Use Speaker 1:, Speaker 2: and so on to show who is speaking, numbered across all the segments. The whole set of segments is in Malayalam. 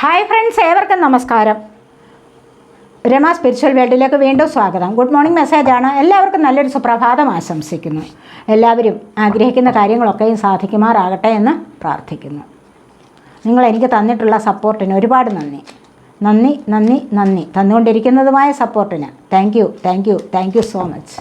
Speaker 1: ഹായ് ഫ്രണ്ട്സ്, ഏവർക്കും നമസ്കാരം. രമ സ്പിരിച്വൽ വേൾഡിലേക്ക് വീണ്ടും സ്വാഗതം. ഗുഡ് മോർണിംഗ് മെസ്സേജാണ്. എല്ലാവർക്കും നല്ലൊരു സുപ്രഭാതം ആശംസിക്കുന്നു. എല്ലാവരും ആഗ്രഹിക്കുന്ന കാര്യങ്ങളൊക്കെയും സാധിക്കുമാറാകട്ടെ എന്ന് പ്രാർത്ഥിക്കുന്നു. നിങ്ങൾ എനിക്ക് തന്നിട്ടുള്ള സപ്പോർട്ടിന് ഒരുപാട് നന്ദി. നന്ദി നന്ദി നന്ദി. തന്നുകൊണ്ടിരിക്കുന്നതുമായ സപ്പോർട്ടിന് താങ്ക് യു സോ മച്ച്.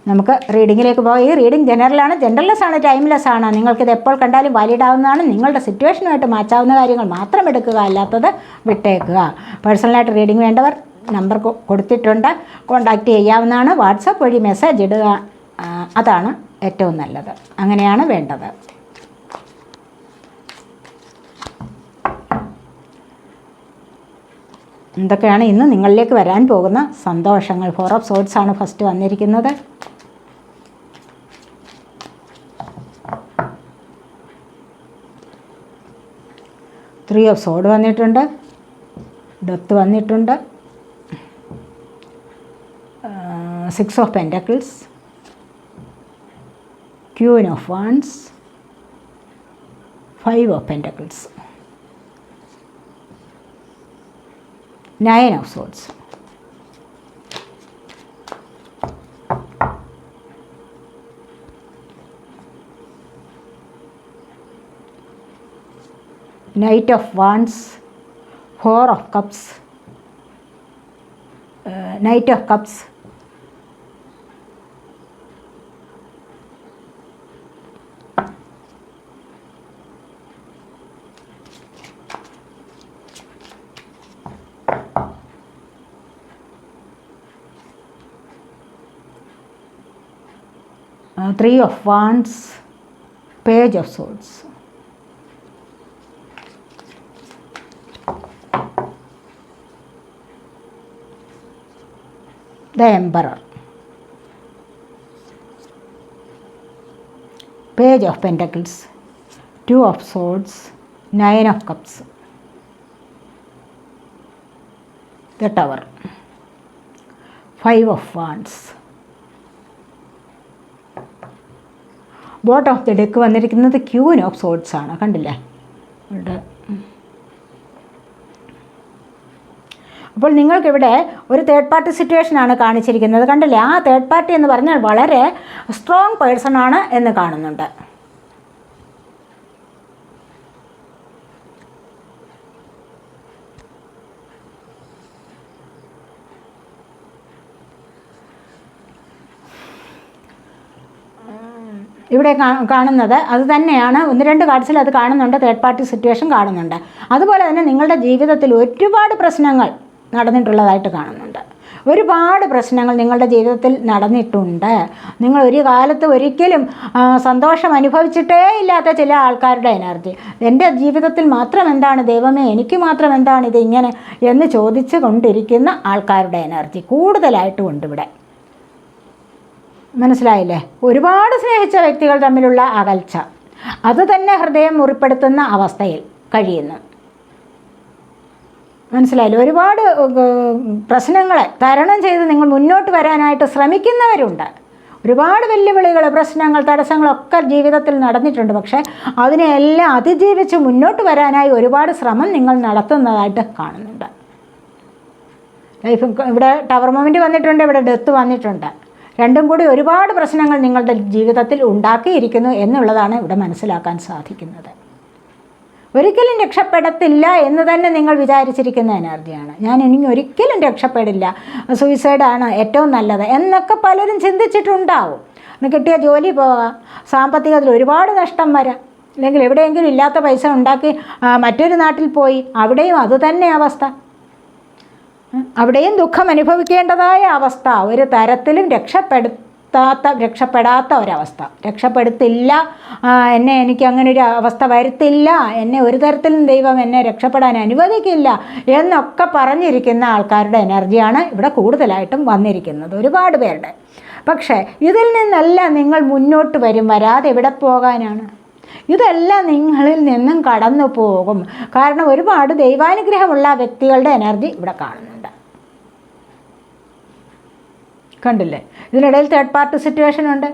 Speaker 1: നമുക്ക് റീഡിങ്ങിലേക്ക് പോകാം. ഈ റീഡിംഗ് ജനറൽലെസ് ആണ്, ടൈംലെസ് ആണ്. നിങ്ങൾക്കിത് എപ്പോൾ കണ്ടാലും വാലിഡ് ആവുന്നതാണ്. നിങ്ങളുടെ സിറ്റുവേഷനുമായിട്ട് മാച്ചാവുന്ന കാര്യങ്ങൾ മാത്രം എടുക്കുക, അല്ലാത്തത് വിട്ടേക്കുക. പേഴ്സണലായിട്ട് റീഡിംഗ് വേണ്ടവർ നമ്പർ കൊടുത്തിട്ടുണ്ട്, കോൺടാക്റ്റ് ചെയ്യാവുന്നതാണ്. വാട്സപ്പ് വഴി മെസ്സേജ് ഇടുക, അതാണ് ഏറ്റവും നല്ലത്. അങ്ങനെയാണ് വേണ്ടത്. എന്തൊക്കെയാണ് ഇന്ന് നിങ്ങളിലേക്ക് വരാൻ പോകുന്ന സന്തോഷങ്ങൾ? 4 ഓഫ് സോഡ്സ് ആണ് ഫസ്റ്റ് വന്നിരിക്കുന്നത്. ത്രീ ഓഫ് സോഡ് വന്നിട്ടുണ്ട്, ഡെത്ത് വന്നിട്ടുണ്ട്, 6 of pentacles, queen of wands, 5 of pentacles, 9 of swords. Knight of Wands, 4 of Cups, Knight of Cups, Three of Wands, Page of Swords. The Emperor, Page of Pentacles, 2 of Swords, 9 of Cups, the Tower, 5 of Wands. Bottom of the deck വന്നിരിക്കുന്നത് ക്യൂൻ ഓഫ് സോഡ്സ് ആണ്. കണ്ടില്ലേ? അപ്പോൾ നിങ്ങൾക്കിവിടെ ഒരു തേർഡ് പാർട്ടി സിറ്റുവേഷനാണ് കാണിച്ചിരിക്കുന്നത്. കണ്ടില്ലേ? ആ തേർഡ് പാർട്ടി എന്ന് പറഞ്ഞാൽ വളരെ സ്ട്രോങ് പേഴ്സൺ ആണ് എന്ന് കാണുന്നുണ്ട്. ഇവിടെ കാണുന്നത് അത് തന്നെയാണ്. 1-2 കാർഡ്സിൽ അത് കാണുന്നുണ്ട്, തേർഡ് പാർട്ടി സിറ്റുവേഷൻ കാണുന്നുണ്ട്. അതുപോലെ തന്നെ നിങ്ങളുടെ ജീവിതത്തിൽ ഒരുപാട് പ്രശ്നങ്ങൾ നടന്നിട്ടുള്ളതായിട്ട് കാണുന്നുണ്ട്. ഒരുപാട് പ്രശ്നങ്ങൾ നിങ്ങളുടെ ജീവിതത്തിൽ നടന്നിട്ടുണ്ട്. നിങ്ങൾ ഒരു കാലത്ത് ഒരിക്കലും സന്തോഷം അനുഭവിച്ചിട്ടേ ഇല്ലാത്ത ചില ആൾക്കാരുടെ എനർജി. എൻ്റെ ജീവിതത്തിൽ മാത്രം എന്താണ് ദൈവമേ, എനിക്ക് മാത്രം എന്താണ് ഇത് ഇങ്ങനെ എന്ന് ചോദിച്ചു കൊണ്ടിരിക്കുന്ന ആൾക്കാരുടെ എനർജി കൂടുതലായിട്ടും ഉണ്ട് ഇവിടെ. മനസ്സിലായില്ലേ? ഒരുപാട് സ്നേഹിച്ച വ്യക്തികൾ തമ്മിലുള്ള അകൽച്ച, അത് തന്നെ ഹൃദയം മുറിപ്പെടുത്തുന്ന അവസ്ഥയിൽ കഴിയുന്നു. മനസ്സിലായില്ലേ? ഒരുപാട് പ്രശ്നങ്ങളെ തരണം ചെയ്ത് നിങ്ങൾ മുന്നോട്ട് വരാനായിട്ട് ശ്രമിക്കുന്നവരുണ്ട്. ഒരുപാട് വെല്ലുവിളികൾ, പ്രശ്നങ്ങൾ, തടസ്സങ്ങളൊക്കെ ജീവിതത്തിൽ നടന്നിട്ടുണ്ട്. പക്ഷേ അതിനെല്ലാം അതിജീവിച്ച് മുന്നോട്ട് വരാനായി ഒരുപാട് ശ്രമം നിങ്ങൾ നടത്തുന്നതായിട്ട് കാണുന്നുണ്ട്. ലൈഫ് ഇവിടെ ടവർ മൊമെൻറ്റ് വന്നിട്ടുണ്ട്, ഇവിടെ ഡെത്ത് വന്നിട്ടുണ്ട്. രണ്ടും കൂടി ഒരുപാട് പ്രശ്നങ്ങൾ നിങ്ങളുടെ ജീവിതത്തിൽ ഉണ്ടാക്കിയിരിക്കുന്നു എന്നുള്ളതാണ് ഇവിടെ മനസ്സിലാക്കാൻ സാധിക്കുന്നത്. ഒരിക്കലും രക്ഷപ്പെടത്തില്ല എന്ന് തന്നെ നിങ്ങൾ വിചാരിച്ചിരിക്കുന്ന എനർജിയാണ്. ഞാൻ ഇനി ഒരിക്കലും രക്ഷപ്പെടില്ല, സൂയിസൈഡാണ് ഏറ്റവും നല്ലത് എന്നൊക്കെ പലരും ചിന്തിച്ചിട്ടുണ്ടാവും. കിട്ടിയ ജോലി പോകാം, സാമ്പത്തികത്തിൽ ഒരുപാട് നഷ്ടം വരാം, അല്ലെങ്കിൽ എവിടെയെങ്കിലും ഇല്ലാത്ത പൈസ ഉണ്ടാക്കി മറ്റൊരു നാട്ടിൽ പോയി അവിടെയും അതുതന്നെ അവസ്ഥ. അവിടെയും ദുഃഖം അനുഭവിക്കേണ്ടതായ അവസ്ഥ. ഒരു തരത്തിലും രക്ഷപ്പെടാത്ത ഒരവസ്ഥ. രക്ഷപ്പെടുത്തില്ല എന്നെ, എനിക്ക് അങ്ങനെ ഒരു അവസ്ഥ വരുത്തില്ല, എന്നെ ഒരു തരത്തിലും ദൈവം എന്നെ രക്ഷപ്പെടാൻ അനുവദിക്കില്ല എന്നൊക്കെ പറഞ്ഞിരിക്കുന്ന ആൾക്കാരുടെ എനർജിയാണ് ഇവിടെ കൂടുതലായിട്ടും വന്നിരിക്കുന്നത്, ഒരുപാട് പേരുടെ. പക്ഷേ ഇതിൽ നിന്നെല്ലാം നിങ്ങൾ മുന്നോട്ട് വരും. വരാതെ എവിടെ പോകാനാണ്? ഇതെല്ലാം നിങ്ങളിൽ നിന്നും കടന്നു പോകും. കാരണം ഒരുപാട് ദൈവാനുഗ്രഹമുള്ള വ്യക്തികളുടെ എനർജി ഇവിടെ കാണുന്നുണ്ട്. കണ്ടില്ലേ? ഇതിനിടയിൽ തേർഡ് പാർട്ടി സിറ്റുവേഷൻ ഉണ്ട്.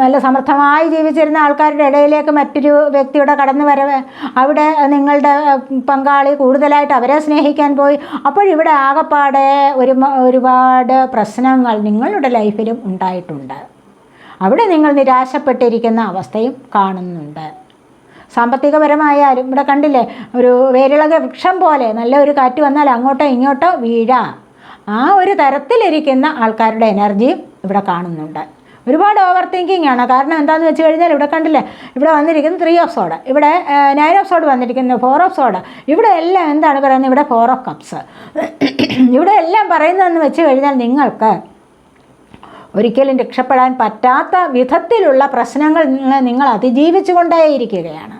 Speaker 1: നല്ല സമർത്ഥമായി ജീവിച്ചിരുന്ന ആൾക്കാരുടെ ഇടയിലേക്ക് മറ്റൊരു വ്യക്തിയുടെ കടന്നു വരവ്, അവിടെ നിങ്ങളുടെ പങ്കാളി കൂടുതലായിട്ട് അവരെ സ്നേഹിക്കാൻ പോയി. അപ്പോഴിവിടെ ആകപ്പാടെ ഒരുപാട് പ്രശ്നങ്ങൾ നിങ്ങളുടെ ലൈഫിലും ഉണ്ടായിട്ടുണ്ട്. അവിടെ നിങ്ങൾ നിരാശപ്പെട്ടിരിക്കുന്ന അവസ്ഥയും കാണുന്നുണ്ട്. സാമ്പത്തികപരമായാലും ഇവിടെ കണ്ടില്ലേ, ഒരു വേരിളക വൃക്ഷം പോലെ നല്ല ഒരു കാറ്റ് വന്നാൽ അങ്ങോട്ടോ ഇങ്ങോട്ടോ വീഴാം. ആ ഒരു തരത്തിലിരിക്കുന്ന ആൾക്കാരുടെ എനർജിയും ഇവിടെ കാണുന്നുണ്ട്. ഒരുപാട് ഓവർ തിങ്കിങ് ആണ്. കാരണം എന്താണെന്ന് വെച്ച് കഴിഞ്ഞാൽ ഇവിടെ കണ്ടില്ലേ, ഇവിടെ വന്നിരിക്കുന്നത് 3 ഓഫ് സോഡ്, ഇവിടെ 9 ഓഫ് സോഡ് വന്നിരിക്കുന്നത് 4 ഓഫ് സോഡ്. ഇവിടെ എല്ലാം എന്താണ് പറയുന്നത്? ഇവിടെ 4 ഓഫ് കപ്സ്. ഇവിടെ എല്ലാം പറയുന്നതെന്ന് വെച്ച് കഴിഞ്ഞാൽ നിങ്ങൾക്ക് ഒരിക്കലും രക്ഷപ്പെടാൻ പറ്റാത്ത വിധത്തിലുള്ള പ്രശ്നങ്ങൾ നിങ്ങൾ അതിജീവിച്ചു കൊണ്ടേയിരിക്കുകയാണ്.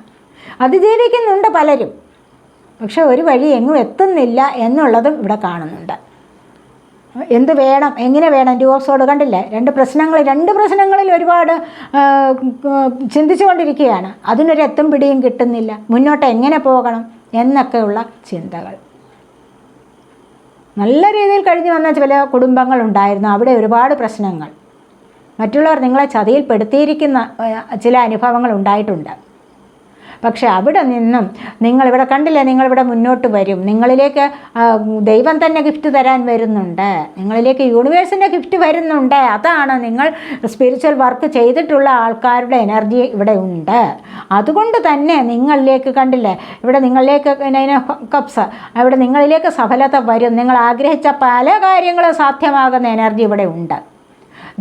Speaker 1: അതിജീവിക്കുന്നുണ്ട് പലരും, പക്ഷെ ഒരു വഴി എങ്ങും എത്തുന്നില്ല എന്നുള്ളതും ഇവിടെ കാണുന്നുണ്ട്. എന്ത് വേണം, എങ്ങനെ വേണം? 2 ഓഫ് സോഡ് കണ്ടില്ലേ, രണ്ട് പ്രശ്നങ്ങളിൽ ഒരുപാട് ചിന്തിച്ചു കൊണ്ടിരിക്കുകയാണ്. അതിനൊരു എത്തും പിടിയും കിട്ടുന്നില്ല. മുന്നോട്ട് എങ്ങനെ പോകണം എന്നൊക്കെയുള്ള ചിന്തകൾ. നല്ല രീതിയിൽ കഴിഞ്ഞു വന്ന ചില കുടുംബങ്ങളുണ്ടായിരുന്നു. അവിടെ ഒരുപാട് പ്രശ്നങ്ങൾ, മറ്റുള്ളവർ നിങ്ങളെ ചതിയിൽപ്പെടുത്തിയിരിക്കുന്ന ചില അനുഭവങ്ങൾ ഉണ്ടായിട്ടുണ്ട്. പക്ഷെ അവിടെ നിന്നും നിങ്ങളിവിടെ കണ്ടില്ലേ, നിങ്ങളിവിടെ മുന്നോട്ട് വരും. നിങ്ങളിലേക്ക് ദൈവം തന്നെ ഗിഫ്റ്റ് തരാൻ വരുന്നുണ്ട്. നിങ്ങളിലേക്ക് യൂണിവേഴ്സിൻ്റെ ഗിഫ്റ്റ് വരുന്നുണ്ട്. അതാണ് നിങ്ങൾ സ്പിരിച്വൽ വർക്ക് ചെയ്തിട്ടുള്ള ആൾക്കാരുടെ എനർജി ഇവിടെ ഉണ്ട്. അതുകൊണ്ട് തന്നെ നിങ്ങളിലേക്ക് കണ്ടില്ലേ, ഇവിടെ നിങ്ങളിലേക്ക് 9 കപ്സ്, അവിടെ നിങ്ങളിലേക്ക് സഫലത വരും. നിങ്ങൾ ആഗ്രഹിച്ച പല കാര്യങ്ങളും സാധ്യമാകുന്ന എനർജി ഇവിടെ ഉണ്ട്.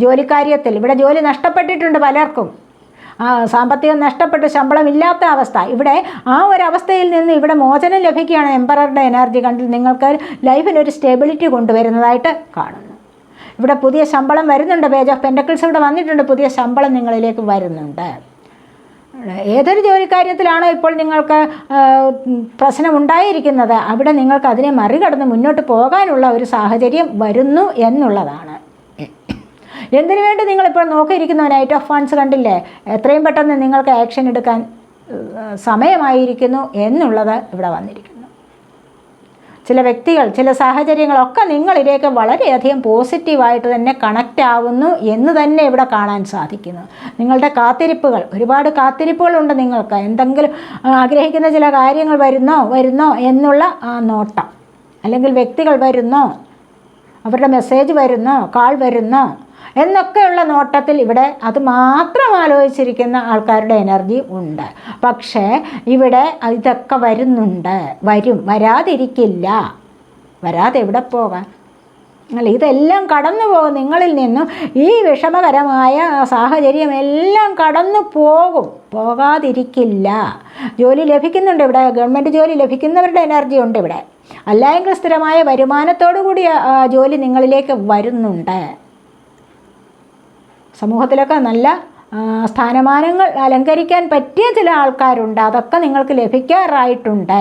Speaker 1: ജോലിക്കാര്യത്തിൽ ഇവിടെ ജോലി നഷ്ടപ്പെട്ടിട്ടുണ്ട് പലർക്കും. സാമ്പത്തികം നഷ്ടപ്പെട്ട് ശമ്പളമില്ലാത്ത അവസ്ഥ, ഇവിടെ ആ ഒരു അവസ്ഥയിൽ നിന്ന് ഇവിടെ മോചനം ലഭിക്കുകയാണ്. എംപററുടെ എനർജി കണ്ടിൽ നിങ്ങൾക്ക് ലൈഫിനൊരു സ്റ്റെബിലിറ്റി കൊണ്ടുവരുന്നതായിട്ട് കാണുന്നു. ഇവിടെ പുതിയ ശമ്പളം വരുന്നുണ്ട്. പേജ് ഓഫ് പെൻറ്റക്കിൾസ് ഇവിടെ വന്നിട്ടുണ്ട്. പുതിയ ശമ്പളം നിങ്ങളിലേക്ക് വരുന്നുണ്ട്. ഏതൊരു ജോലിക്കാര്യത്തിലാണോ ഇപ്പോൾ നിങ്ങൾക്ക് പ്രശ്നമുണ്ടായിരിക്കുന്നത്, അവിടെ നിങ്ങൾക്ക് അതിനെ മറികടന്ന് മുന്നോട്ട് പോകാനുള്ള ഒരു സാഹചര്യം വരുന്നു എന്നുള്ളതാണ്. എന്തിനു വേണ്ടി നിങ്ങളിപ്പോൾ നോക്കിയിരിക്കുന്ന 8 ഓഫ് വൺസ് കണ്ടില്ലേ, എത്രയും പെട്ടെന്ന് നിങ്ങൾക്ക് ആക്ഷൻ എടുക്കാൻ സമയമായിരിക്കുന്നു എന്നുള്ളത് ഇവിടെ വന്നിരിക്കുന്നു. ചില വ്യക്തികൾ, ചില സാഹചര്യങ്ങളൊക്കെ നിങ്ങളിലേക്ക് വളരെയധികം പോസിറ്റീവായിട്ട് തന്നെ കണക്റ്റ് ആവുന്നു എന്ന് തന്നെ ഇവിടെ കാണാൻ സാധിക്കുന്നു. നിങ്ങളുടെ കാത്തിരിപ്പുകൾ, ഒരുപാട് കാത്തിരിപ്പുകളുണ്ട് നിങ്ങൾക്ക്. എന്തെങ്കിലും ആഗ്രഹിക്കുന്ന ചില കാര്യങ്ങൾ വരുന്നോ എന്നുള്ള ആ നോട്ടം, അല്ലെങ്കിൽ വ്യക്തികൾ വരുന്നോ, അവരുടെ മെസ്സേജ് വരുന്നോ, കാൾ വരുന്നോ എന്നൊക്കെയുള്ള നോട്ടത്തിൽ ഇവിടെ അത് മാത്രം ആലോചിച്ചിരിക്കുന്ന ആൾക്കാരുടെ എനർജി ഉണ്ട്. പക്ഷേ ഇവിടെ ഇതൊക്കെ വരാതിരിക്കില്ല. വരാതെ എവിടെ പോകാൻ? ഇതെല്ലാം കടന്നു പോകും. നിങ്ങളിൽ നിന്നും ഈ വിഷമകരമായ സാഹചര്യം എല്ലാം കടന്നു പോകാതിരിക്കില്ല. ജോലി ലഭിക്കുന്നുണ്ട് ഇവിടെ. ഗവൺമെൻറ് ജോലി ലഭിക്കുന്നവരുടെ എനർജി ഉണ്ട് ഇവിടെ. അല്ലെങ്കിൽ സ്ഥിരമായ വരുമാനത്തോടു കൂടിയ ജോലി നിങ്ങളിലേക്ക് വരുന്നുണ്ട്. സമൂഹത്തിലൊക്കെ നല്ല സ്ഥാനമാനങ്ങൾ അലങ്കരിക്കാൻ പറ്റിയ ചില ആൾക്കാരുണ്ട്. അതൊക്കെ നിങ്ങൾക്ക് ലഭിക്കാറായിട്ടുണ്ട്.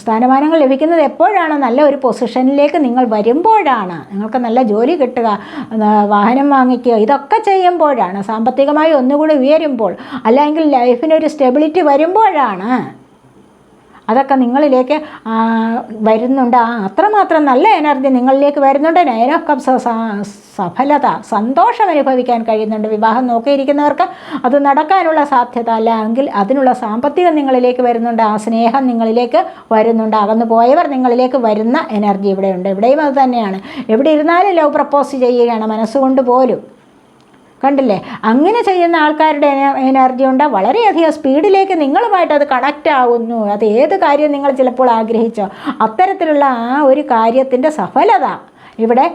Speaker 1: സ്ഥാനമാനങ്ങൾ ലഭിക്കുന്നത് എപ്പോഴാണ്? നല്ല ഒരു പൊസിഷനിലേക്ക് നിങ്ങൾ വരുമ്പോഴാണ്. നിങ്ങൾക്ക് നല്ല ജോലി കിട്ടുക, വാഹനം വാങ്ങിക്കുക, ഇതൊക്കെ ചെയ്യുമ്പോഴാണ്. സാമ്പത്തികമായി ഒന്നുകൂടി ഉയരുമ്പോൾ, അല്ലെങ്കിൽ ലൈഫിനൊരു സ്റ്റെബിലിറ്റി വരുമ്പോഴാണ് അതൊക്കെ നിങ്ങളിലേക്ക് വരുന്നുണ്ട്. അത്രമാത്രം നല്ല എനർജി നിങ്ങളിലേക്ക് വരുന്നുണ്ട്. 9 ഓഫ് കപ്സ്, സഫലത, സന്തോഷം അനുഭവിക്കാൻ കഴിയുന്നുണ്ട്. വിവാഹം നോക്കിയിരിക്കുന്നവർക്ക് അത് നടക്കാനുള്ള സാധ്യത, അല്ലെങ്കിൽ അതിനുള്ള സാമ്പത്തികം നിങ്ങളിലേക്ക് വരുന്നുണ്ട്. ആ സ്നേഹം നിങ്ങളിലേക്ക് വരുന്നുണ്ട്. അകന്നു പോയവർ നിങ്ങളിലേക്ക് വരുന്ന എനർജി ഇവിടെയുണ്ട്. ഇവിടെയും അത് തന്നെയാണ്. എവിടെ ഇരുന്നാലും ലവ് പ്രപ്പോസ് ചെയ്യുകയാണ്, മനസ്സുകൊണ്ട് പോലും. കണ്ടില്ലേ, അങ്ങനെ ചെയ്യുന്ന ആൾക്കാരുടെ എനർജി ഉണ്ട്. വളരെയധികം സ്പീഡിലേക്ക് നിങ്ങളുമായിട്ട് അത് കണക്റ്റ് ആവുന്നു. അത് ഏത് കാര്യം നിങ്ങൾ ചിലപ്പോൾ ആഗ്രഹിച്ചോ അത്തരത്തിലുള്ള ആ ഒരു കാര്യത്തിൻ്റെ സഫലത ഇവിടെ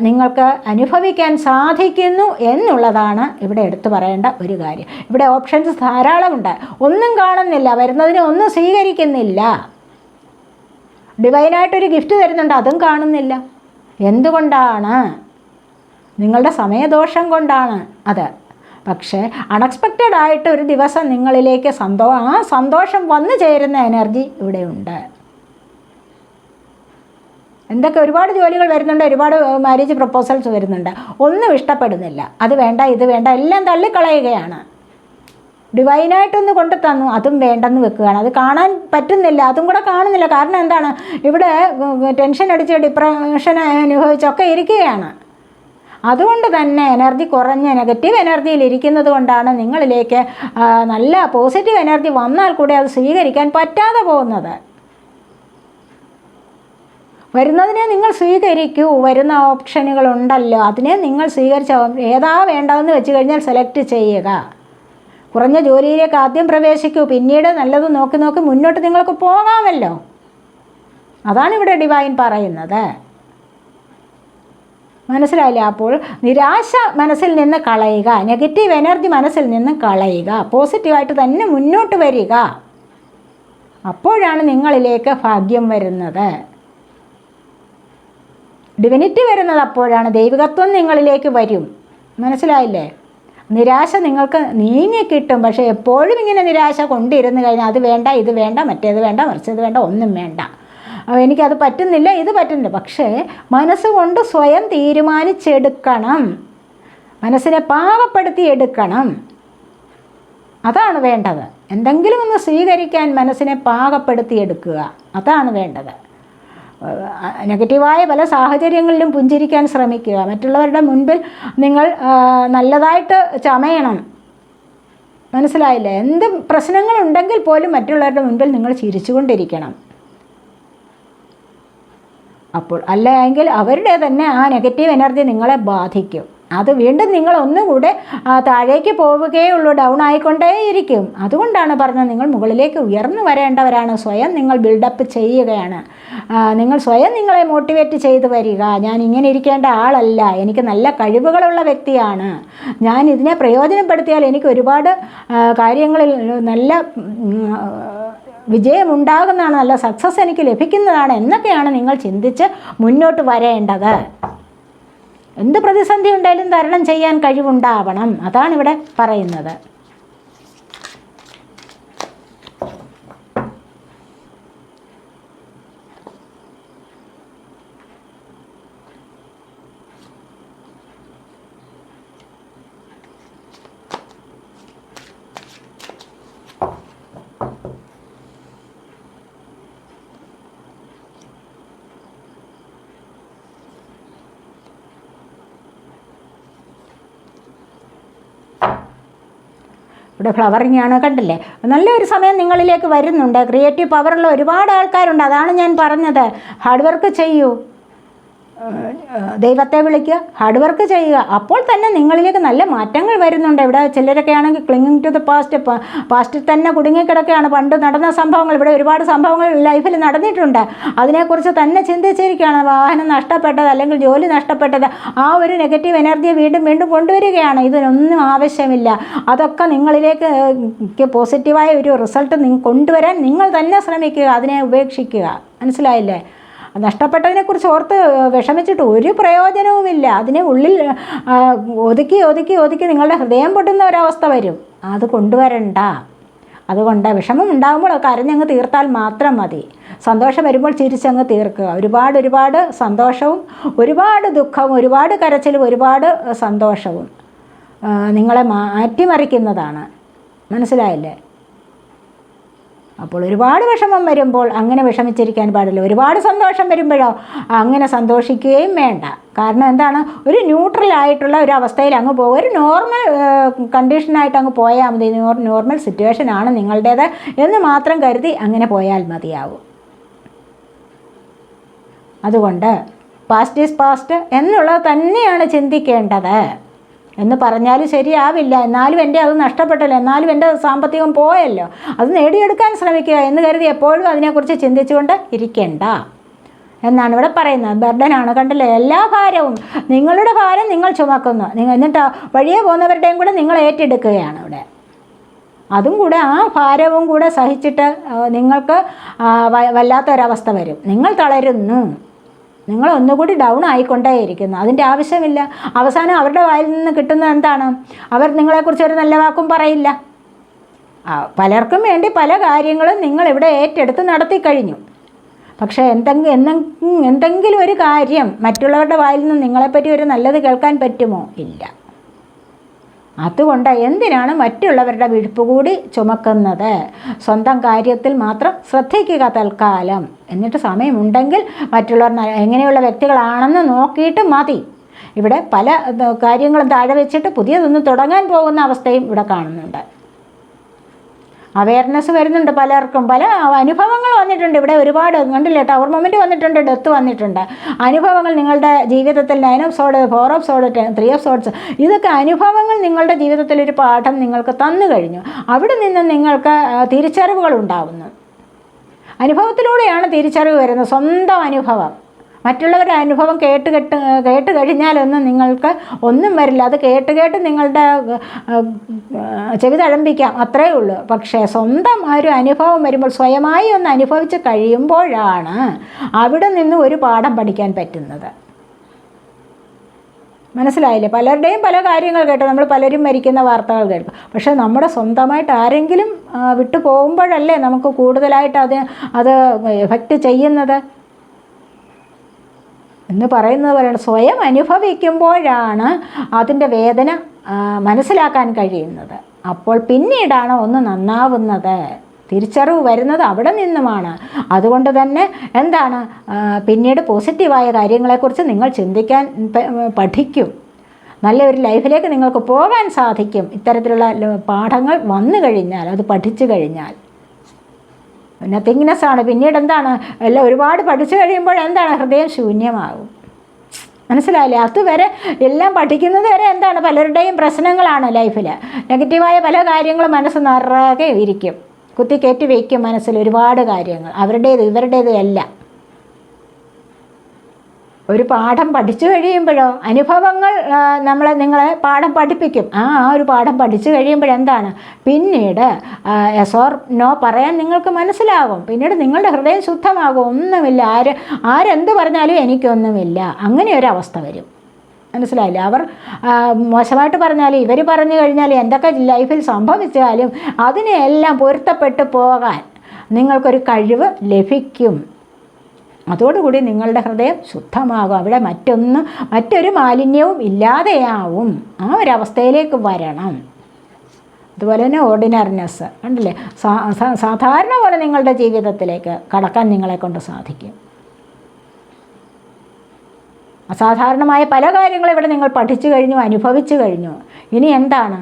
Speaker 1: നിങ്ങൾക്ക് അനുഭവിക്കാൻ സാധിക്കുന്നു എന്നുള്ളതാണ് ഇവിടെ എടുത്തു പറയേണ്ട ഒരു കാര്യം. ഇവിടെ ഓപ്ഷൻസ് ധാരാളമുണ്ട്. ഒന്നും കാണുന്നില്ല, വരുന്നതിനെ ഒന്നും സ്വീകരിക്കുന്നില്ല. ഡിവൈനായിട്ടൊരു ഗിഫ്റ്റ് തരുന്നുണ്ട്, അതും കാണുന്നില്ല. എന്തുകൊണ്ടാണ്? നിങ്ങളുടെ സമയദോഷം കൊണ്ടാണ് അത്. പക്ഷേ അൺഎക്സ്പെക്റ്റഡ് ആയിട്ട് ഒരു ദിവസം നിങ്ങളിലേക്ക് ആ സന്തോഷം വന്നു ചേരുന്ന എനർജി ഇവിടെയുണ്ട്. എന്തൊക്കെ ഒരുപാട് ജോലികൾ വരുന്നുണ്ട്, ഒരുപാട് മാരേജ് പ്രപ്പോസൽസ് വരുന്നുണ്ട്. ഒന്നും ഇഷ്ടപ്പെടുന്നില്ല. അത് വേണ്ട, ഇത് വേണ്ട, എല്ലാം തള്ളിക്കളയുകയാണ്. ഡിവൈനായിട്ടൊന്ന് കൊണ്ടു തന്നു, അതും വേണ്ടെന്ന് വെക്കുകയാണ്. അത് കാണാൻ പറ്റുന്നില്ല, അതും കൂടെ കാണുന്നില്ല. കാരണം എന്താണ്? ഇവിടെ ടെൻഷൻ അടിച്ച് ഡിപ്രഷൻ അനുഭവിച്ചൊക്കെ ഇരിക്കുകയാണ്. അതുകൊണ്ട് തന്നെ എനർജി കുറഞ്ഞ നെഗറ്റീവ് എനർജിയിൽ ഇരിക്കുന്നത് കൊണ്ടാണ് നിങ്ങളിലേക്ക് നല്ല പോസിറ്റീവ് എനർജി വന്നാൽ കൂടെ അത് സ്വീകരിക്കാൻ പറ്റാതെ പോകുന്നത്. വരുന്നതിനെ നിങ്ങൾ സ്വീകരിക്കൂ. വരുന്ന ഓപ്ഷനുകളുണ്ടല്ലോ, അതിനെ നിങ്ങൾ സ്വീകരിച്ച ഏതാ വേണ്ടതെന്ന് വെച്ച് കഴിഞ്ഞാൽ സെലക്ട് ചെയ്യുക. കുറഞ്ഞ ജോലിയിലേക്ക് ആദ്യം പ്രവേശിക്കൂ, പിന്നീട് നല്ലത് നോക്കി നോക്കി മുന്നോട്ട് നിങ്ങൾക്ക് പോകാമല്ലോ. അതാണ് ഇവിടെ ഡിവൈൻ പറയുന്നത്. മനസ്സിലായില്ലേ? അപ്പോൾ നിരാശ മനസ്സിൽ നിന്ന് കളയുക, നെഗറ്റീവ് എനർജി മനസ്സിൽ നിന്ന് കളയുക, പോസിറ്റീവായിട്ട് തന്നെ മുന്നോട്ട് വരിക. അപ്പോഴാണ് നിങ്ങളിലേക്ക് ഭാഗ്യം വരുന്നത്, ഡിവിനിറ്റി വരുന്നത്. അപ്പോഴാണ് ദൈവികത്വം നിങ്ങളിലേക്ക് വരും. മനസ്സിലായില്ലേ? നിരാശ നിങ്ങൾക്ക് നീങ്ങിക്കിട്ടും. പക്ഷേ എപ്പോഴും ഇങ്ങനെ നിരാശ കൊണ്ടിരുന്ന് കഴിഞ്ഞാൽ അത് വേണ്ട, ഇത് വേണ്ട, മറ്റേത് വേണ്ട, മറിച്ചത് വേണ്ട, ഒന്നും വേണ്ട, എനിക്കത് പറ്റുന്നില്ല, ഇത് പറ്റുന്നില്ല. പക്ഷേ മനസ്സുകൊണ്ട് സ്വയം തീരുമാനിച്ചെടുക്കണം, മനസ്സിനെ പാകപ്പെടുത്തി എടുക്കണം. അതാണ് വേണ്ടത്. എന്തെങ്കിലും ഒന്ന് സ്വീകരിക്കാൻ മനസ്സിനെ പാകപ്പെടുത്തി എടുക്കുക, അതാണ് വേണ്ടത്. നെഗറ്റീവായ പല സാഹചര്യങ്ങളിലും പുഞ്ചിരിക്കാൻ ശ്രമിക്കുക. മറ്റുള്ളവരുടെ മുൻപിൽ നിങ്ങൾ നല്ലതായിട്ട് ചമയണം. മനസ്സിലായില്ലേ? എന്ത് പ്രശ്നങ്ങളുണ്ടെങ്കിൽ പോലും മറ്റുള്ളവരുടെ മുൻപിൽ നിങ്ങൾ ചിരിച്ചുകൊണ്ടിരിക്കണം. അപ്പോൾ അല്ലെങ്കിൽ അവരുടെ തന്നെ ആ നെഗറ്റീവ് എനർജി നിങ്ങളെ ബാധിക്കും. അത് വീണ്ടും നിങ്ങൾ ഒന്നുകൂടെ താഴേക്ക് പോവുകയുള്ളൂ, ഡൗൺ ആയിക്കൊണ്ടേയിരിക്കും. അതുകൊണ്ടാണ് പറഞ്ഞത്, നിങ്ങൾ മുകളിലേക്ക് ഉയർന്നു വരേണ്ടവരാണ്. സ്വയം നിങ്ങൾ ബിൽഡപ്പ് ചെയ്യുകയാണ്. നിങ്ങൾ സ്വയം നിങ്ങളെ മോട്ടിവേറ്റ് ചെയ്ത് വരിക. ഞാൻ ഇങ്ങനെ ഇരിക്കേണ്ട ആളല്ല, എനിക്ക് നല്ല കഴിവുകളുള്ള വ്യക്തിയാണ്, ഞാൻ ഇതിനെ പ്രയോജനപ്പെടുത്തിയാൽ എനിക്ക് ഒരുപാട് കാര്യങ്ങളിൽ നല്ല വിജയമുണ്ടാകുന്നതാണ്, നല്ല സക്സസ് എനിക്ക് ലഭിക്കുന്നതാണ് എന്നൊക്കെയാണ് നിങ്ങൾ ചിന്തിച്ച് മുന്നോട്ട് വരേണ്ടത്. എന്ത് പ്രതിസന്ധി ഉണ്ടായാലും തരണം ചെയ്യാൻ കഴിവുണ്ടാവണം. അതാണിവിടെ പറയുന്നത്. ഇവിടെ ഫ്ലവറിങ് ആണ്, കണ്ടില്ലേ? നല്ലൊരു സമയം നിങ്ങളിലേക്ക് വരുന്നുണ്ട്. ക്രിയേറ്റീവ് പവറുള്ള ഒരുപാട് ആൾക്കാരുണ്ട്. അതാണ് ഞാൻ പറഞ്ഞത്. ഹാർഡ് വർക്ക് ചെയ്യൂ, ദൈവത്തെ വിളിക്കുക, ഹാർഡ് വർക്ക് ചെയ്യുക. അപ്പോൾ തന്നെ നിങ്ങളിലേക്ക് നല്ല മാറ്റങ്ങൾ വരുന്നുണ്ട്. ഇവിടെ ചിലരൊക്കെ ആണെങ്കിൽ ക്ലിങ്ങിങ് ടു ദ പാസ്റ്റിൽ തന്നെ കുടുങ്ങിക്കിടക്കുകയാണ്. പണ്ട് നടന്ന സംഭവങ്ങൾ, ഇവിടെ ഒരുപാട് സംഭവങ്ങൾ ലൈഫിൽ നടന്നിട്ടുണ്ട്. അതിനെക്കുറിച്ച് തന്നെ ചിന്തിച്ചിരിക്കുകയാണ്. വാഹനം നഷ്ടപ്പെട്ടത് അല്ലെങ്കിൽ ജോലി നഷ്ടപ്പെട്ടത്, ആ ഒരു നെഗറ്റീവ് എനർജിയെ വീണ്ടും വീണ്ടും കൊണ്ടുവരികയാണ്. ഇതിനൊന്നും ആവശ്യമില്ല. അതൊക്കെ നിങ്ങളിലേക്ക് പോസിറ്റീവായ ഒരു റിസൾട്ട് കൊണ്ടുവരാൻ നിങ്ങൾ തന്നെ ശ്രമിക്കുക, അതിനെ ഉപേക്ഷിക്കുക. മനസ്സിലായില്ലേ? നഷ്ടപ്പെട്ടതിനെക്കുറിച്ച് ഓർത്ത് വിഷമിച്ചിട്ട് ഒരു പ്രയോജനവുമില്ല. അതിനെ ഉള്ളിൽ ഒതുക്കി ഒതുക്കി ഒതുക്കി നിങ്ങളുടെ ഹൃദയം പൊട്ടുന്ന ഒരവസ്ഥ വരും. അത് കൊണ്ടുവരണ്ട. അതുകൊണ്ട് വിഷമം ഉണ്ടാകുമ്പോൾ കരഞ്ഞങ്ങ് തീർത്താൽ മാത്രം മതി. സന്തോഷം വരുമ്പോൾ ചിരിച്ചങ്ങ് തീർക്കുക. ഒരുപാട് സന്തോഷവും ഒരുപാട് ദുഃഖവും ഒരുപാട് കരച്ചിലും ഒരുപാട് സന്തോഷവും നിങ്ങളെ മാറ്റിമറിക്കുന്നതാണ്. മനസ്സിലായില്ലേ? അപ്പോൾ ഒരുപാട് വിഷമം വരുമ്പോൾ അങ്ങനെ വിഷമിച്ചിരിക്കാൻ പാടില്ല. ഒരുപാട് സന്തോഷം വരുമ്പോഴോ അങ്ങനെ സന്തോഷിക്കുകയും വേണ്ട. കാരണം എന്താണ്? ഒരു ന്യൂട്രലായിട്ടുള്ള ഒരു അവസ്ഥയിൽ അങ്ങ് പോകുക, ഒരു നോർമൽ കണ്ടീഷനായിട്ട് അങ്ങ് പോയാൽ മതി. നോർമൽ സിറ്റുവേഷനാണ് നിങ്ങളുടേത് എന്ന് മാത്രം കരുതി അങ്ങനെ പോയാൽ മതിയാവും. അതുകൊണ്ട് പാസ്റ്റ് ഈസ് പാസ്റ്റ് എന്നുള്ളത് തന്നെയാണ് ചിന്തിക്കേണ്ടത്. എന്ന് പറഞ്ഞാലും ശരിയാവില്ല. എന്നാലും എൻ്റെ അത് നഷ്ടപ്പെട്ടല്ലോ, എന്നാലും എൻ്റെ സാമ്പത്തികം പോയല്ലോ, അത് നേടിയെടുക്കാൻ ശ്രമിക്കുക എന്ന് കരുതി എപ്പോഴും അതിനെക്കുറിച്ച് ചിന്തിച്ചുകൊണ്ട് ഇരിക്കേണ്ട എന്നാണ് ഇവിടെ പറയുന്നത്. ബർഡനാണ്, കണ്ടില്ലേ? എല്ലാ ഭാരവും, നിങ്ങളുടെ ഭാരം നിങ്ങൾ ചുമക്കുന്നു. എന്നിട്ട് വഴിയെ പോകുന്നവരുടെയും കൂടെ നിങ്ങൾ ഏറ്റെടുക്കുകയാണ് ഇവിടെ. അതും കൂടെ, ആ ഭാരവും കൂടെ സഹിച്ചിട്ട് നിങ്ങൾക്ക് വല്ലാത്തൊരവസ്ഥ വരും. നിങ്ങൾ തളരുന്നു, നിങ്ങൾ ഒന്നുകൂടി ഡൗൺ ആയിക്കൊണ്ടേയിരിക്കുന്നു. അതിൻ്റെ ആവശ്യമില്ല. അവസാനം അവരുടെ വായിൽ നിന്ന് കിട്ടുന്നത് എന്താണ്? അവർ നിങ്ങളെക്കുറിച്ച് ഒരു നല്ല വാക്കും പറയില്ല. പലർക്കും വേണ്ടി പല കാര്യങ്ങളും നിങ്ങളിവിടെ ഏറ്റെടുത്ത് നടത്തി കഴിഞ്ഞു. പക്ഷേ എന്തെങ്കിലും ഒരു കാര്യം മറ്റുള്ളവരുടെ വായിൽ നിന്ന് നിങ്ങളെപ്പറ്റി ഒരു നല്ലത് കേൾക്കാൻ പറ്റുമോ? ഇല്ല. അതുകൊണ്ട് എന്തിനാണ് മറ്റുള്ളവരുടെ വിഴുപ്പ് കൂടി ചുമക്കുന്നത്? സ്വന്തം കാര്യത്തിൽ മാത്രം ശ്രദ്ധിക്കുക തൽക്കാലം. എന്നിട്ട് സമയമുണ്ടെങ്കിൽ മറ്റുള്ളവർ എങ്ങനെയുള്ള വ്യക്തികളാണെന്ന് നോക്കിയിട്ട് മതി. ഇവിടെ പല കാര്യങ്ങളും താഴെ വെച്ചിട്ട് പുതിയതൊന്നും തുടങ്ങാൻ പോകുന്ന അവസ്ഥയും ഇവിടെ കാണുന്നുണ്ട്. അവയർനെസ് വരുന്നുണ്ട് പലർക്കും, പല അനുഭവങ്ങൾ വന്നിട്ടുണ്ട് ഇവിടെ ഒരുപാട്. കണ്ടില്ലേ, ടവർ മൊമെൻറ്റ് വന്നിട്ടുണ്ട്, ഡെത്ത് വന്നിട്ടുണ്ട്. അനുഭവങ്ങൾ നിങ്ങളുടെ ജീവിതത്തിൽ 9 ഓഫ് സോഡ്, 4 ഓഫ് സോഡ്, 3 ഓഫ് സോഡ്സ്, ഇതൊക്കെ അനുഭവങ്ങൾ നിങ്ങളുടെ ജീവിതത്തിൽ ഒരു പാഠം നിങ്ങൾക്ക് തന്നു കഴിഞ്ഞു. അവിടെ നിന്ന് നിങ്ങൾക്ക് തിരിച്ചറിവുകൾ ഉണ്ടാവുന്നു. അനുഭവത്തിലൂടെയാണ് തിരിച്ചറിവ് വരുന്നത്, സ്വന്തം അനുഭവം. മറ്റുള്ളവരുടെ അനുഭവം കേട്ട് കഴിഞ്ഞാലൊന്നും നിങ്ങൾക്ക് ഒന്നും വരില്ല. അത് കേട്ട് നിങ്ങളുടെ ചെവി തഴമ്പിക്കാം, അത്രയേ ഉള്ളൂ. പക്ഷേ സ്വന്തം ഒരു അനുഭവം വരുമ്പോൾ, സ്വയമായി ഒന്ന് അനുഭവിച്ച് കഴിയുമ്പോഴാണ് അവിടെ നിന്ന് ഒരു പാഠം പഠിക്കാൻ പറ്റുന്നത്. മനസ്സിലായില്ലേ? പലരുടെയും പല കാര്യങ്ങൾ കേട്ടു, നമ്മൾ പലരും മരിക്കുന്ന വാർത്തകൾ കേൾക്കും. പക്ഷേ നമ്മുടെ സ്വന്തമായിട്ട് ആരെങ്കിലും വിട്ടു പോകുമ്പോഴല്ലേ നമുക്ക് കൂടുതലായിട്ട് അത് എഫക്റ്റ് ചെയ്യുന്നത് എന്ന് പറയുന്നത് പോലെയാണ്. സ്വയം അനുഭവിക്കുമ്പോഴാണ് അതിൻ്റെ വേദന മനസ്സിലാക്കാൻ കഴിയുന്നത്. അപ്പോൾ പിന്നീടാണ് ഒന്ന് നന്നാവുന്നത്. തിരിച്ചറിവ് വരുന്നത് അവിടെ നിന്നുമാണ്. അതുകൊണ്ട് തന്നെ എന്താണ്, പിന്നീട് പോസിറ്റീവായ കാര്യങ്ങളെക്കുറിച്ച് നിങ്ങൾ ചിന്തിക്കാൻ പഠിക്കും. നല്ലൊരു ലൈഫിലേക്ക് നിങ്ങൾക്ക് പോകാൻ സാധിക്കും ഇത്തരത്തിലുള്ള പാഠങ്ങൾ വന്നു കഴിഞ്ഞാൽ, അത് പഠിച്ചു കഴിഞ്ഞാൽ. നത്തിങ്നെസ്സാണ്. പിന്നീട് എന്താണ്, എല്ലാം ഒരുപാട് പഠിച്ചു കഴിയുമ്പോൾ എന്താണ്, ഹൃദയം ശൂന്യമാകും. മനസ്സിലായില്ലേ? അതുവരെ എല്ലാം പഠിക്കുന്നത് വരെ എന്താണ്, പലരുടെയും പ്രശ്നങ്ങളാണ് ലൈഫിൽ. നെഗറ്റീവായ പല കാര്യങ്ങളും മനസ്സ് നിറയെ ഇരിക്കും, കുത്തിക്കയറ്റി വയ്ക്കും മനസ്സിൽ ഒരുപാട് കാര്യങ്ങൾ, ഇവരുടേതും എല്ലാം. ഒരു പാഠം പഠിച്ചു കഴിയുമ്പോഴോ, അനുഭവങ്ങൾ നിങ്ങളെ പാഠം പഠിപ്പിക്കും. ആ ഒരു പാഠം പഠിച്ചു കഴിയുമ്പോഴെന്താണ്, പിന്നീട് യെസ് ഓർ നോ പറയാൻ നിങ്ങൾക്ക് മനസ്സിലാകും. പിന്നീട് നിങ്ങളുടെ ഹൃദയം ശുദ്ധമാകും. ഒന്നുമില്ല, ആരെന്ത് പറഞ്ഞാലും എനിക്കൊന്നുമില്ല, അങ്ങനെ ഒരു അവസ്ഥ വരും. മനസ്സിലായില്ലേ? അവർ മോശമായിട്ട് പറഞ്ഞാലും ഇവർ പറഞ്ഞു കഴിഞ്ഞാലും എന്തൊക്കെ ലൈഫിൽ സംഭവിച്ചാലും അതിനെല്ലാം പൊരുത്തപ്പെട്ടു പോകാൻ നിങ്ങൾക്കൊരു കഴിവ് ലഭിക്കും. അതോടുകൂടി നിങ്ങളുടെ ഹൃദയം ശുദ്ധമാകും. അവിടെ മറ്റൊരു മാലിന്യവും ഇല്ലാതെയാവും. ആ ഒരവസ്ഥയിലേക്ക് വരണം. അതുപോലെ തന്നെ ഓർഡിനറിനെസ് കണ്ടില്ലേ, സാധാരണ പോലെ നിങ്ങളുടെ ജീവിതത്തിലേക്ക് കടക്കാൻ നിങ്ങളെക്കൊണ്ട് സാധിക്കും. അസാധാരണമായ പല കാര്യങ്ങളും ഇവിടെ നിങ്ങൾ പഠിച്ചു കഴിഞ്ഞു, അനുഭവിച്ചു കഴിഞ്ഞു. ഇനി എന്താണ്,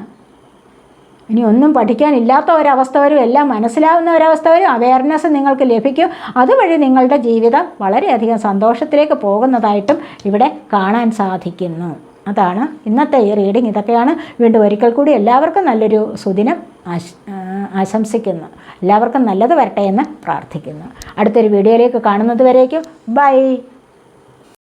Speaker 1: ഇനി ഒന്നും പഠിക്കാനില്ലാത്ത ഒരവസ്ഥ വരും, എല്ലാം മനസ്സിലാവുന്ന ഒരവസ്ഥ വരും. അവയർനെസ് നിങ്ങൾക്ക് ലഭിക്കും. അതുവഴി നിങ്ങളുടെ ജീവിതം വളരെയധികം സന്തോഷത്തിലേക്ക് പോകുന്നതായിട്ടും ഇവിടെ കാണാൻ സാധിക്കുന്നു. അതാണ് ഇന്നത്തെ ഈ റീഡിങ്. ഇതൊക്കെയാണ്. വീണ്ടും ഒരിക്കൽ കൂടി എല്ലാവർക്കും നല്ലൊരു സുദിനം ആശംസിക്കുന്നു. എല്ലാവർക്കും നല്ലത് വരട്ടെ എന്ന് പ്രാർത്ഥിക്കുന്നു. അടുത്തൊരു വീഡിയോയിലേക്ക് കാണുന്നത് വരേക്കും ബൈ.